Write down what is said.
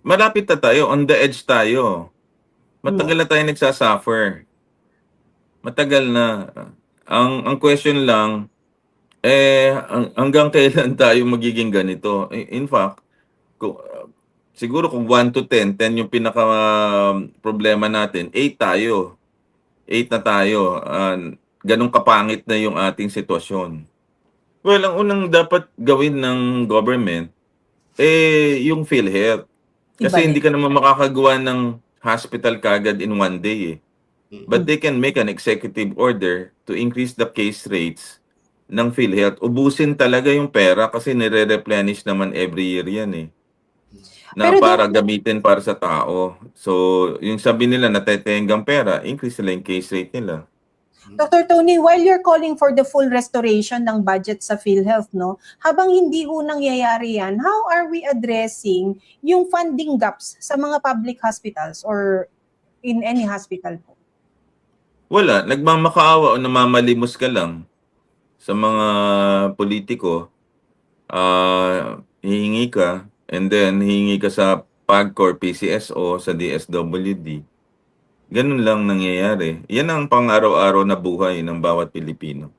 malapit na tayo, on the edge tayo. Matagal na tayo nagsasuffer. Matagal na. Ang question lang, hanggang kailan tayo magiging ganito? In fact, siguro kung 1 to 10, 10 yung pinaka problema natin, 8 tayo. 8 na tayo. Ganun kapangit na yung ating sitwasyon. Well, ang unang dapat gawin ng government, yung PhilHealth. Kasi hindi ka naman makakagawa ng hospital kagad in one day eh. But they can make an executive order to increase the case rates ng PhilHealth. Ubusin talaga yung pera kasi nire-replenish naman every year yan eh. Na Pero para gamitin para sa tao. So, yung sabi nila natetenggang pera, increase nila yung case rate nila. Dr. Tony, while you're calling for the full restoration ng budget sa PhilHealth, no, habang hindi ho nangyayari yan, how are we addressing yung funding gaps sa mga public hospitals or in any hospital po? Wala, nagmamakaawa o namamalimos ka lang sa mga politiko. Hihingi ka, and then hihingi ka sa PAGCOR, PCSO, sa DSWD. Ganun lang nangyayari. Yan ang pang-araw-araw na buhay ng bawat Pilipino.